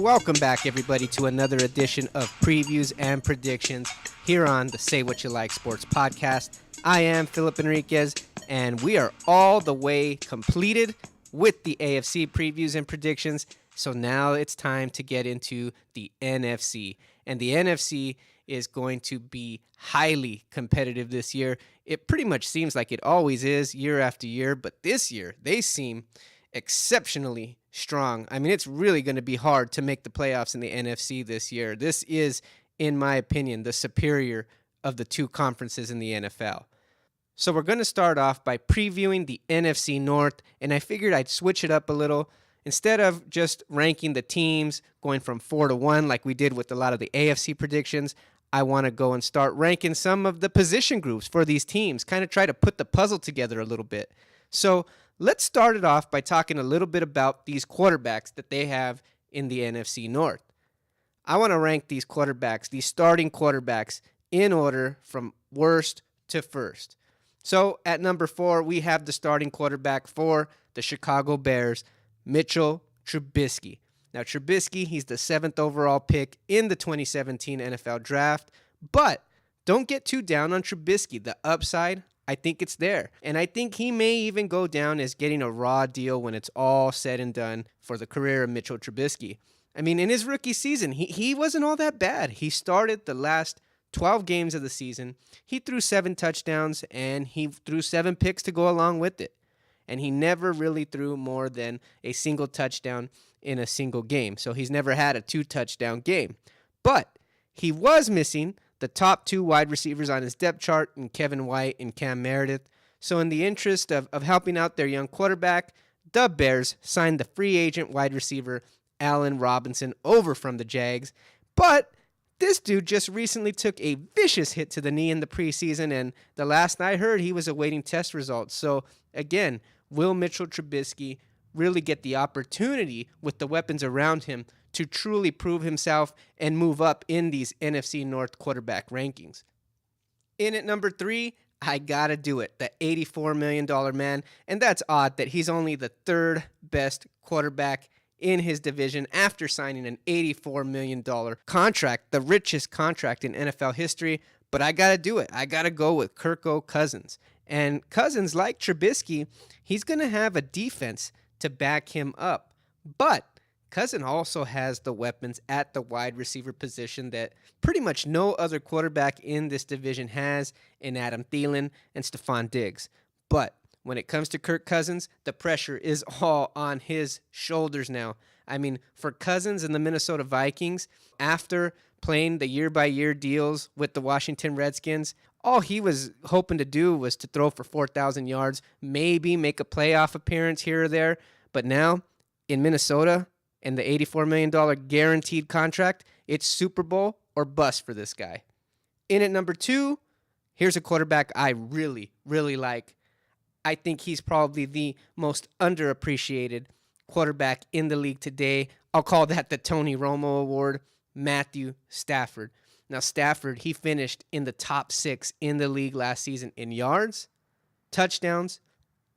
welcome back, everybody, to another edition of Previews and Predictions here on the Say What You Like Sports Podcast. I am Philip Enriquez, and we are all the way completed with the AFC previews and predictions. So now it's time to get into the NFC. And the NFC is going to be highly competitive this year. It pretty much seems like it always is year after year, but this year they seem exceptionally strong. I mean, it's really going to be hard to make the playoffs in the NFC this year. This is, in my opinion, the superior of the two conferences in the NFL. So we're going to start off by previewing the NFC North, and I figured I'd switch it up a little. Instead of just ranking the teams going from 4 to 1 like we did with a lot of the AFC predictions, I want to go and start ranking some of the position groups for these teams, kind of try to put the puzzle together a little bit. So let's start it off by talking a little bit about these quarterbacks that they have in the NFC North. I want to rank these quarterbacks, these starting quarterbacks, in order from worst to first. So at number 4, we have the starting quarterback for the Chicago Bears, Mitchell Trubisky. Now, Trubisky, he's the 7th overall pick in the 2017 NFL Draft, but don't get too down on Trubisky. The upside, I think it's there. And I think he may even go down as getting a raw deal when it's all said and done for the career of Mitchell Trubisky. I mean, in his rookie season, he wasn't all that bad. He started the last 12 games of the season. He threw 7 touchdowns, and he threw 7 picks to go along with it. And he never really threw more than a single touchdown in a single game. So he's never had a 2-touchdown game. But he was missing the top 2 wide receivers on his depth chart in Kevin White and Cam Meredith. So in the interest of helping out their young quarterback, the Bears signed the free agent wide receiver Allen Robinson over from the Jags. But this dude just recently took a vicious hit to the knee in the preseason, and the last I heard, he was awaiting test results. So again, will Mitchell Trubisky really get the opportunity with the weapons around him to truly prove himself and move up in these NFC North quarterback rankings? In at number 3, I gotta do it, the $84 million man. And that's odd that he's only the 3rd best quarterback in his division after signing an $84 million contract, the richest contract in NFL history. But I gotta do it. I gotta go with Kirk Cousins. And Cousins, like Trubisky, he's gonna have a defense to back him up. But Cousins also has the weapons at the wide receiver position that pretty much no other quarterback in this division has in Adam Thielen and Stephon Diggs. But when it comes to Kirk Cousins, the pressure is all on his shoulders now. I mean, for Cousins and the Minnesota Vikings, after playing the year-by-year deals with the Washington Redskins, all he was hoping to do was to throw for 4,000 yards, maybe make a playoff appearance here or there. But now, in Minnesota, and the $84 million guaranteed contract, it's Super Bowl or bust for this guy. In at number 2, here's a quarterback I really, really like. I think he's probably the most underappreciated quarterback in the league today. I'll call that the Tony Romo Award, Matthew Stafford. Now, Stafford, he finished in the top 6 in the league last season in yards, touchdowns,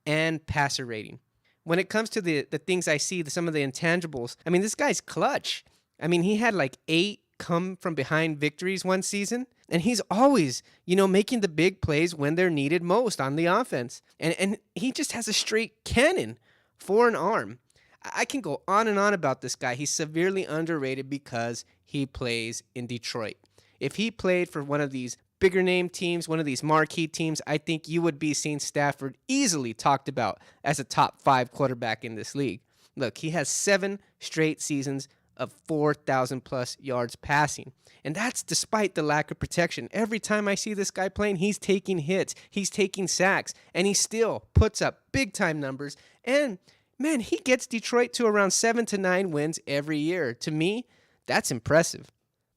and passer rating. When it comes to the things I see, some of the intangibles, I mean, this guy's clutch. I mean, he had like 8 come from behind victories one season, and he's always, making the big plays when they're needed most on the offense. And he just has a straight cannon for an arm. I can go on and on about this guy. He's severely underrated because he plays in Detroit. If he played for one of these bigger name teams, one of these marquee teams, I think you would be seeing Stafford easily talked about as a top 5 quarterback in this league. Look, he has 7 straight seasons of 4,000 plus yards passing. And that's despite the lack of protection. Every time I see this guy playing, he's taking hits, he's taking sacks, and he still puts up big time numbers. And man, he gets Detroit to around 7 to 9 wins every year. To me, that's impressive.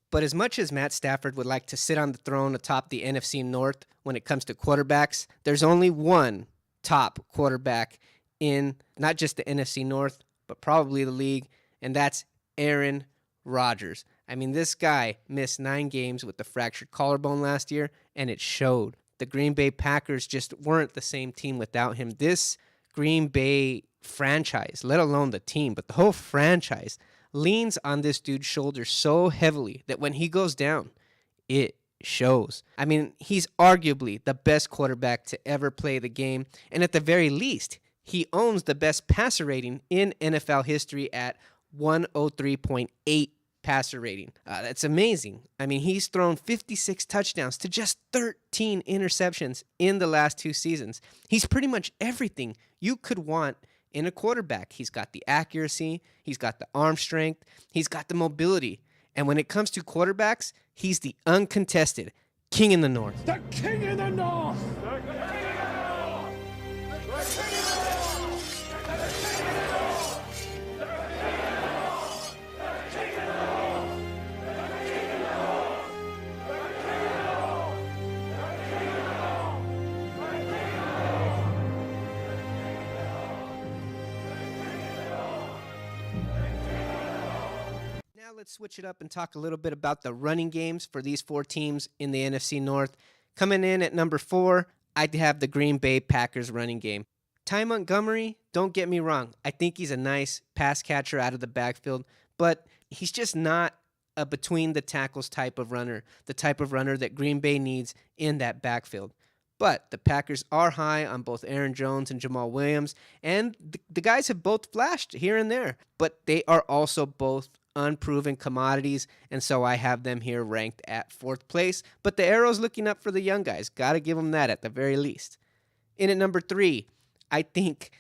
But as much as Matt Stafford would like to sit on the throne atop the NFC North when it comes to quarterbacks, there's only one top quarterback in not just the NFC North, but probably the league, and that's Aaron Rodgers. I mean, this guy missed 9 games with the fractured collarbone last year, and it showed. The Green Bay Packers just weren't the same team without him. This Green Bay franchise, let alone the team, but the whole franchise leans on this dude's shoulder so heavily that when he goes down, it shows. I mean, he's arguably the best quarterback to ever play the game, and at the very least, he owns the best passer rating in NFL history at 103.8 passer rating. That's amazing. I mean, he's thrown 56 touchdowns to just 13 interceptions in the last 2 seasons. He's pretty much everything you could want in a quarterback. He's got the accuracy, he's got the arm strength, he's got the mobility. And when it comes to quarterbacks, he's the uncontested king in the North. The king in the North! The king in the North! The king in the North! The king in the North! The king in the North! The king in the North! The king in the North! The king in the North! The king in the North! The king in the North! Now let's switch it up and talk a little bit about the running games for these 4 teams in the NFC North. Coming in at number 4, I'd have the Green Bay Packers running game. Ty Montgomery, don't get me wrong, I think he's a nice pass catcher out of the backfield, but he's just not a between the tackles type of runner, the type of runner that Green Bay needs in that backfield. But the Packers are high on both Aaron Jones and Jamal Williams, and the guys have both flashed here and there, but they are also both unproven commodities, and so I have them here ranked at 4th place. But the arrow's looking up for the young guys. Got to give them that at the very least. In at number 3, I think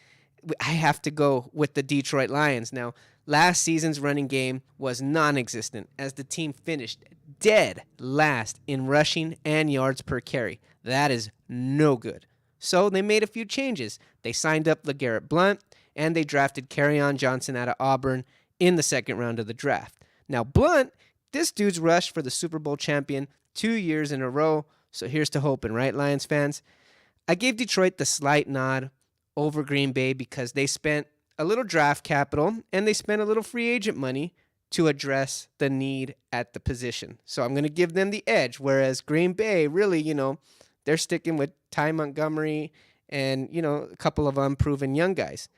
I have to go with the Detroit Lions. Now, last season's running game was non-existent as the team finished dead last in rushing and yards per carry. That is no good. So they made a few changes. They signed up LeGarrette Blount, and they drafted Kerryon Johnson out of Auburn in the 2nd round of the draft. Now, Blount, this dude's rushed for the Super Bowl champion 2 years in a row, so here's to hoping, right, Lions fans? I gave Detroit the slight nod over Green Bay because they spent a little draft capital and they spent a little free agent money to address the need at the position. So I'm going to give them the edge, whereas Green Bay, really, they're sticking with Ty Montgomery and, a couple of unproven young guys.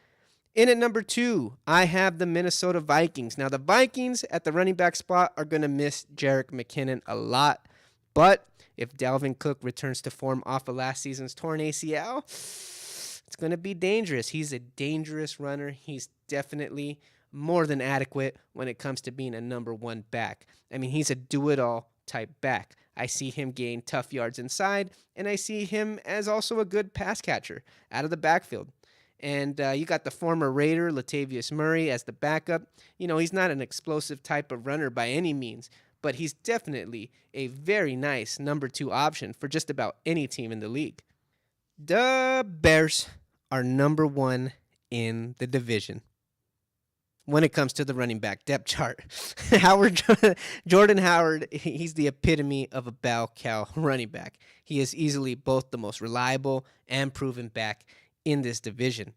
In at number 2, I have the Minnesota Vikings. Now, the Vikings at the running back spot are going to miss Jerick McKinnon a lot. But if Dalvin Cook returns to form off of last season's torn ACL, it's going to be dangerous. He's a dangerous runner. He's definitely more than adequate when it comes to being a number 1 back. I mean, he's a do-it-all type back. I see him gain tough yards inside, and I see him as also a good pass catcher out of the backfield. And you got the former Raider, Latavius Murray, as the backup. He's not an explosive type of runner by any means, but he's definitely a very nice number 2 option for just about any team in the league. The Bears are number 1 in the division when it comes to the running back depth chart. Jordan Howard, he's the epitome of a bell cow running back. He is easily both the most reliable and proven back in this division.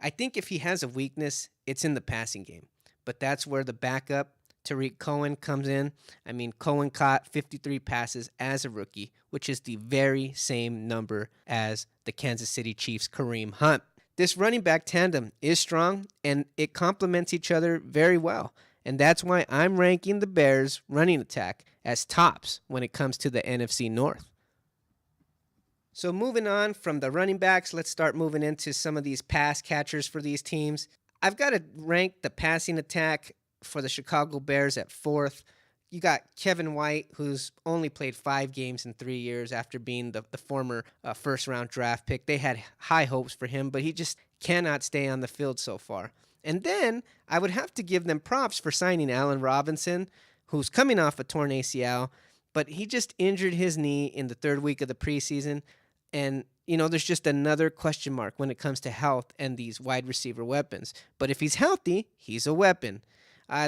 I think if he has a weakness, it's in the passing game. But that's where the backup, Tariq Cohen, comes in. I mean, Cohen caught 53 passes as a rookie, which is the very same number as the Kansas City Chiefs' Kareem Hunt. This running back tandem is strong, and it complements each other very well. And that's why I'm ranking the Bears' running attack as tops when it comes to the NFC North. So moving on from the running backs, let's start moving into some of these pass catchers for these teams. I've got to rank the passing attack for the Chicago Bears at 4th. You got Kevin White, who's only played 5 games in 3 years after being the former first-round draft pick. They had high hopes for him, but he just cannot stay on the field so far. And then I would have to give them props for signing Allen Robinson, who's coming off a torn ACL, but he just injured his knee in the 3rd week of the preseason. And, there's just another question mark when it comes to health and these wide receiver weapons. But if he's healthy, he's a weapon.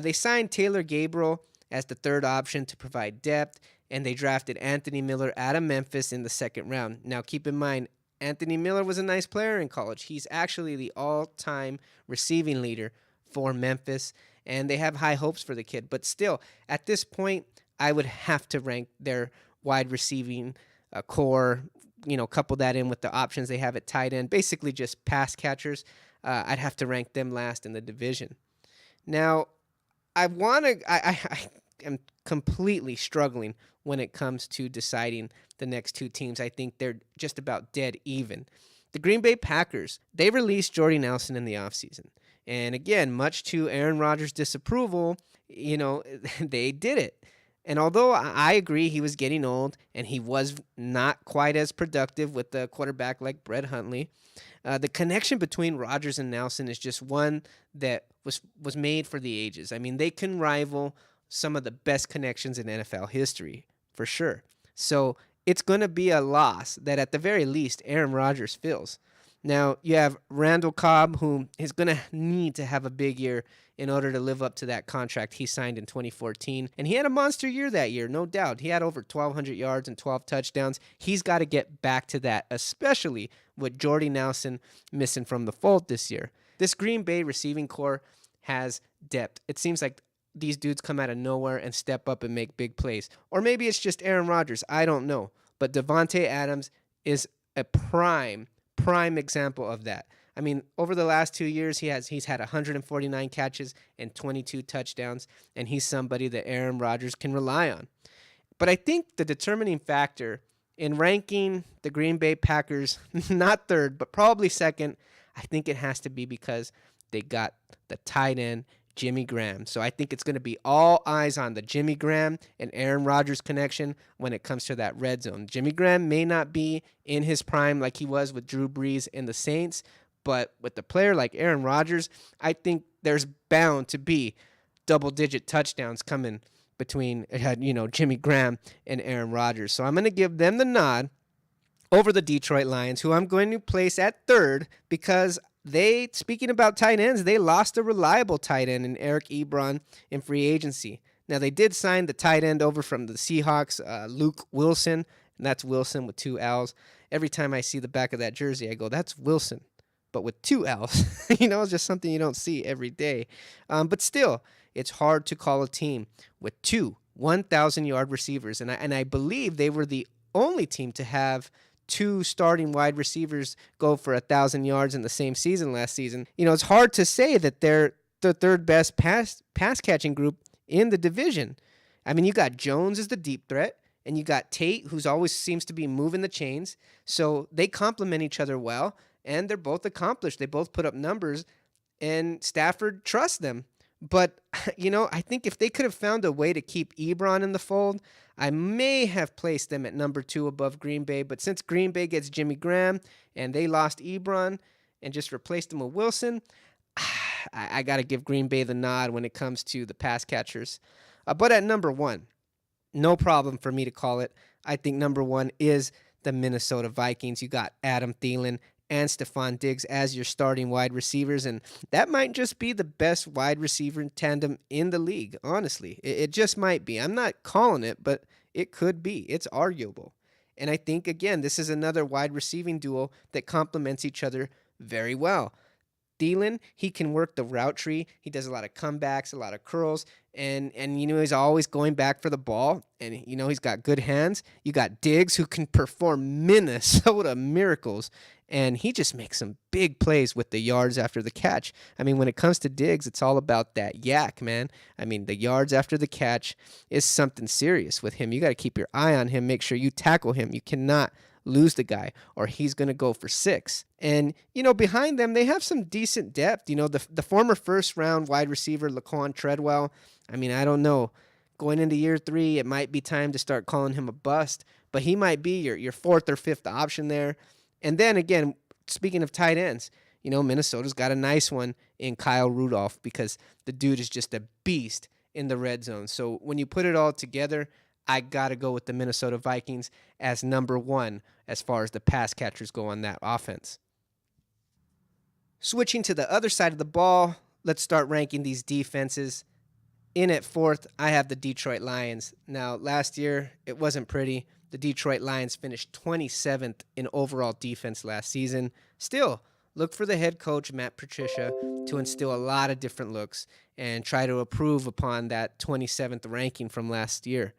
They signed Taylor Gabriel as the 3rd option to provide depth, and they drafted Anthony Miller out of Memphis in the 2nd round. Now, keep in mind, Anthony Miller was a nice player in college. He's actually the all-time receiving leader for Memphis, and they have high hopes for the kid. But still, at this point, I would have to rank their wide receiving core, couple that in with the options they have at tight end, basically just pass catchers. I'd have to rank them last in the division. Now, I am completely struggling when it comes to deciding the next two teams. I think they're just about dead even. The Green Bay Packers, they released Jordy Nelson in the offseason. And again, much to Aaron Rodgers' disapproval, they did it. And although I agree he was getting old and he was not quite as productive with the quarterback like Brett Hundley, the connection between Rodgers and Nelson is just one that was made for the ages. I mean, they can rival some of the best connections in NFL history, for sure. So it's going to be a loss that at the very least Aaron Rodgers feels. Now, you have Randall Cobb, who is going to need to have a big year in order to live up to that contract he signed in 2014. And he had a monster year that year, no doubt. He had over 1,200 yards and 12 touchdowns. He's got to get back to that, especially with Jordy Nelson missing from the fold this year. This Green Bay receiving core has depth. It seems like these dudes come out of nowhere and step up and make big plays. Or maybe it's just Aaron Rodgers. I don't know. But Devontae Adams is a prime example of that. I mean, over the last 2 years, he's had 149 catches and 22 touchdowns, and he's somebody that Aaron Rodgers can rely on. But I think the determining factor in ranking the Green Bay Packers, not third, but probably second, I think it has to be because they got the tight end, Jimmy Graham. So I think it's going to be all eyes on the Jimmy Graham and Aaron Rodgers connection when it comes to that red zone. Jimmy Graham may not be in his prime like he was with Drew Brees and the Saints, but with a player like Aaron Rodgers, I think there's bound to be double-digit touchdowns coming between Jimmy Graham and Aaron Rodgers. So I'm going to give them the nod over the Detroit Lions, who I'm going to place at third because speaking about tight ends, they lost a reliable tight end in Eric Ebron in free agency. Now, they did sign the tight end over from the Seahawks, Luke Wilson, and that's Wilson with 2 L's. Every time I see the back of that jersey, I go, that's Wilson, but with 2 L's. It's just something you don't see every day. But still, it's hard to call a team with 2 1,000-yard receivers, and I believe they were the only team to have 2 starting wide receivers go for 1,000 yards in the same season last season. It's hard to say that they're the third best pass catching group in the division. I mean, you got Jones as the deep threat, and you got Tate, who's always seems to be moving the chains. So they complement each other well, and they're both accomplished. They both put up numbers, and Stafford trusts them. But, I think if they could have found a way to keep Ebron in the fold, I may have placed them at number 2 above Green Bay. But since Green Bay gets Jimmy Graham and they lost Ebron and just replaced him with Wilson, I got to give Green Bay the nod when it comes to the pass catchers. But at number 1, no problem for me to call it. I think number 1 is the Minnesota Vikings. You got Adam Thielen and Stephon Diggs as your starting wide receivers, and that might just be the best wide receiver tandem in the league, honestly. It just might be. I'm not calling it, but it could be. It's arguable. And I think, again, this is another wide receiving duo that complements each other very well. Thielen, he can work the route tree. He does a lot of comebacks, a lot of curls, and he's always going back for the ball, and he's got good hands. You got Diggs, who can perform Minnesota miracles, and he just makes some big plays with the yards after the catch. I mean, when it comes to Diggs, it's all about that yak, man. I mean, the yards after the catch is something serious with him. You got to keep your eye on him, make sure you tackle him. You cannot lose the guy, or he's going to go for 6. And, behind them, they have some decent depth. The former first-round wide receiver, Laquan Treadwell, I mean, I don't know. Going into year 3, it might be time to start calling him a bust, but he might be your 4th or 5th option there. And then, again, speaking of tight ends, Minnesota's got a nice one in Kyle Rudolph because the dude is just a beast in the red zone. So when you put it all together, I got to go with the Minnesota Vikings as number 1 as far as the pass catchers go on that offense. Switching to the other side of the ball, let's start ranking these defenses. In at 4th, I have the Detroit Lions. Now, last year, it wasn't pretty. The Detroit Lions finished 27th in overall defense last season. Still, look for the head coach, Matt Patricia, to instill a lot of different looks and try to improve upon that 27th ranking from last year.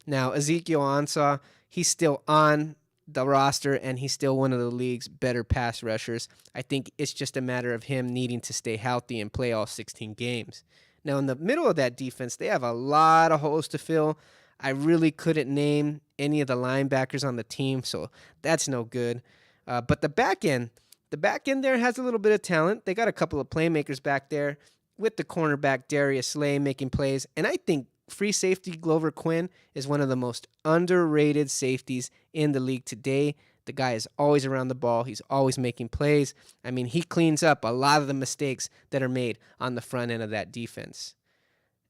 Now, Ezekiel Ansah, he's still on the roster, and he's still one of the league's better pass rushers. I think it's just a matter of him needing to stay healthy and play all 16 games. Now, in the middle of that defense, they have a lot of holes to fill. I really couldn't name any of the linebackers on the team, so that's no good. But the back end there has a little bit of talent. They got a couple of playmakers back there with the cornerback Darius Slay making plays. And I think free safety Glover Quinn is one of the most underrated safeties in the league today. The guy is always around the ball. He's always making plays. I mean, he cleans up a lot of the mistakes that are made on the front end of that defense.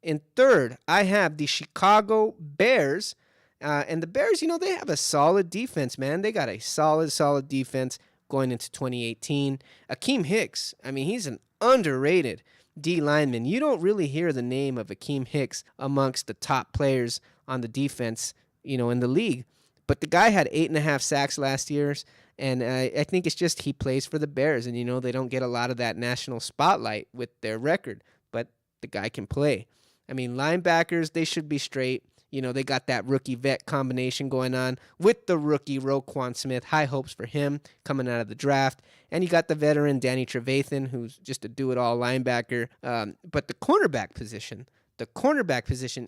In third, I have the Chicago Bears. And the Bears, they have a solid defense, man. They got a solid defense going into 2018. Akeem Hicks, I mean, he's an underrated D lineman. You don't really hear the name of Akeem Hicks amongst the top players on the defense, in the league. But the guy had 8.5 sacks last year, and I think it's just he plays for the Bears, and, they don't get a lot of that national spotlight with their record, but the guy can play. I mean, linebackers, they should be straight. They got that rookie-vet combination going on with the rookie Roquan Smith. High hopes for him coming out of the draft. And you got the veteran Danny Trevathan, who's just a do-it-all linebacker. But the cornerback position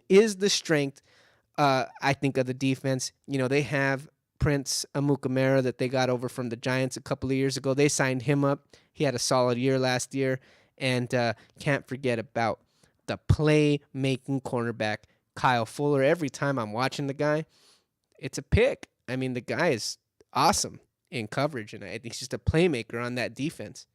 is the strength, I think, of the defense. They have Prince Amukamara that they got over from the Giants a couple of years ago. They signed him up. He had a solid year last year. And can't forget about the play-making cornerback, Kyle Fuller. Every time I'm watching the guy, it's a pick. I mean, the guy is awesome in coverage, and I think he's just a playmaker on that defense.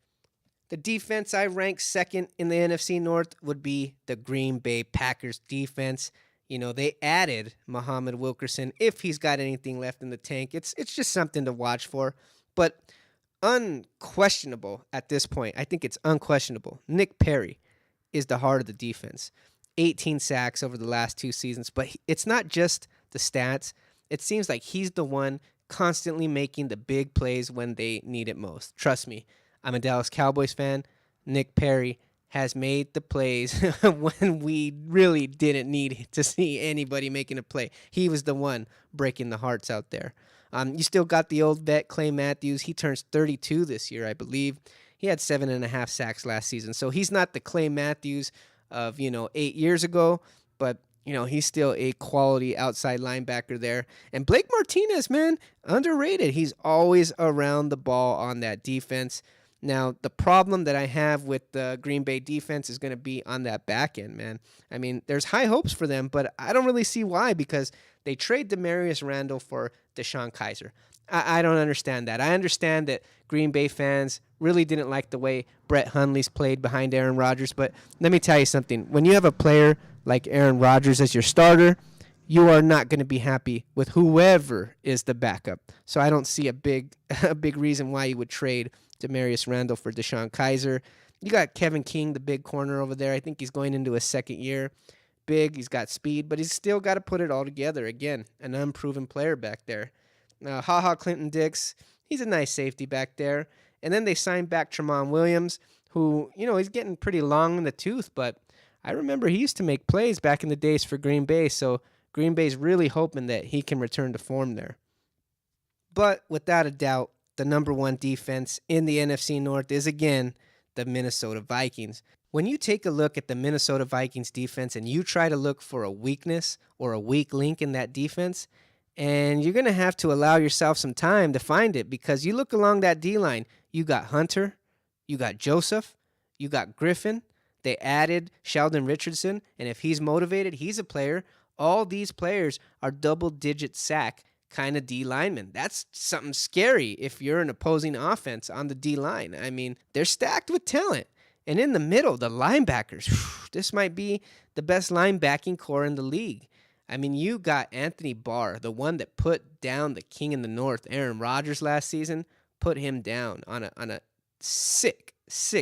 The defense I rank second in the NFC North would be the Green Bay Packers defense. They added Muhammad Wilkerson. If he's got anything left in the tank, it's just something to watch for. But unquestionable at this point, I think it's unquestionable, Nick Perry is the heart of the defense. 18 sacks over the last 2 seasons, but it's not just the stats. It seems like he's the one constantly making the big plays when they need it most. Trust me, I'm a Dallas Cowboys fan. Nick Perry has made the plays when we really didn't need to see anybody making a play. He was the one breaking the hearts out there. You still got the old vet, Clay Matthews. He turns 32 this year, I believe. He had 7.5 sacks last season, so he's not the Clay Matthews of 8 years ago, but he's still a quality outside linebacker there. And Blake Martinez, man, underrated. He's always around the ball on that defense. Now, the problem that I have with the Green Bay defense is going to be on that back end, man. I mean, there's high hopes for them, but I don't really see why, because they trade Demarius Randall for DeShone Kizer. I don't understand that. I understand that Green Bay fans really didn't like the way Brett Hundley's played behind Aaron Rodgers, but let me tell you something. When you have a player like Aaron Rodgers as your starter, you are not going to be happy with whoever is the backup. So I don't see a big reason why you would trade Demarius Randall for DeShone Kizer. You got Kevin King, the big corner over there. I think he's going into his second year. Big, he's got speed, but he's still got to put it all together. Again, an unproven player back there. Clinton Dix, he's a nice safety back there. And then they signed back Tramon Williams, who, he's getting pretty long in the tooth, but I remember he used to make plays back in the days for Green Bay, so Green Bay's really hoping that he can return to form there. But without a doubt, the number one defense in the NFC North is, again, the Minnesota Vikings. When you take a look at the Minnesota Vikings defense and you try to look for a weakness or a weak link in that defense, and you're going to have to allow yourself some time to find it, because you look along that D-line, you got Hunter, you got Joseph, you got Griffin. They added Sheldon Richardson, and if he's motivated, he's a player. All these players are double-digit sack kind of D linemen. That's something scary if you're an opposing offense on the D line. I mean, they're stacked with talent. And in the middle, the linebackers, this might be the best linebacking core in the league. I mean, you got Anthony Barr, the one that put down the king in the north, Aaron Rodgers, last season, put him down on a sick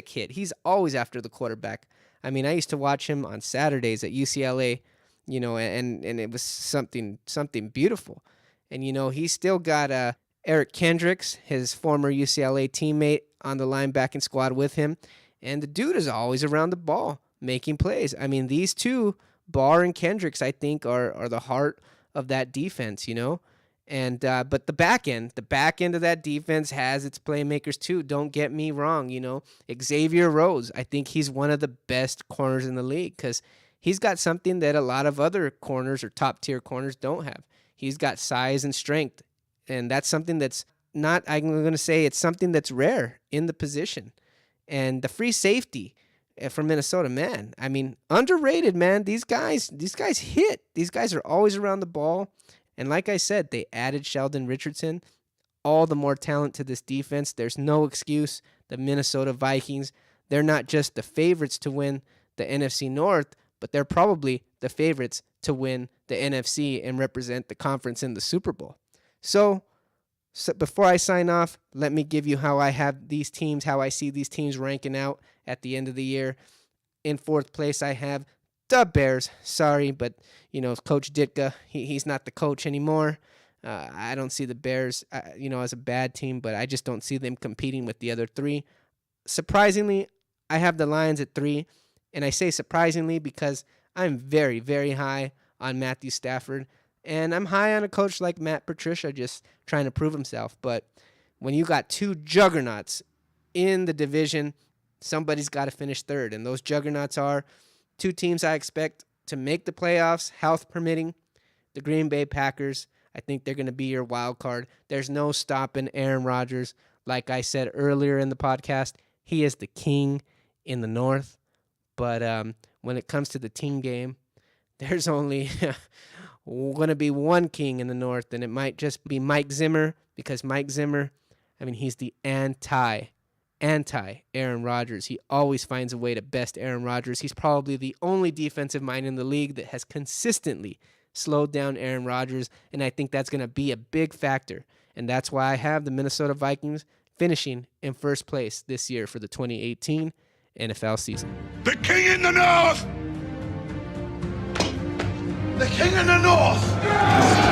hit. He's always after the quarterback. I mean, I used to watch him on Saturdays at UCLA, and it was something beautiful. And, he's still got Eric Kendricks, his former UCLA teammate, on the linebacking squad with him. And the dude is always around the ball making plays. I mean, these two, Barr and Kendricks, I think, are the heart of that defense, And but the back end of that defense has its playmakers too. Don't get me wrong. Xavier Rhodes, I think he's one of the best corners in the league because he's got something that a lot of other corners or top tier corners don't have. He's got size and strength, and that's something that's not. I'm going to say it's something that's rare in the position. And the free safety from Minnesota, man, I mean, underrated, man. These guys hit. These guys are always around the ball. And like I said, they added Sheldon Richardson, all the more talent to this defense. There's no excuse. The Minnesota Vikings, they're not just the favorites to win the NFC North, but they're probably the favorites to win the NFC and represent the conference in the Super Bowl. So before I sign off, let me give you how I have these teams, how I see these teams ranking out at the end of the year. In fourth place, I have the Bears. Sorry, but Coach Ditka, he's not the coach anymore. I don't see the Bears, as a bad team, but I just don't see them competing with the other three. Surprisingly, I have the Lions at 3, and I say surprisingly because I'm very, very high on Matthew Stafford, and I'm high on a coach like Matt Patricia just trying to prove himself. But when you got two juggernauts in the division, somebody's got to finish third, and those juggernauts are two teams I expect to make the playoffs, health permitting. The Green Bay Packers, I think they're going to be your wild card. There's no stopping Aaron Rodgers. Like I said earlier in the podcast, he is the king in the North. But when it comes to the team game, there's only going to be one king in the North, and it might just be Mike Zimmer, because Mike Zimmer, he's the anti-Aaron Rodgers. He always finds a way to best Aaron Rodgers. He's probably the only defensive mind in the league that has consistently slowed down Aaron Rodgers, and I think that's going to be a big factor. And that's why I have the Minnesota Vikings finishing in first place this year for the 2018 NFL season. The king in the North! The king in the North!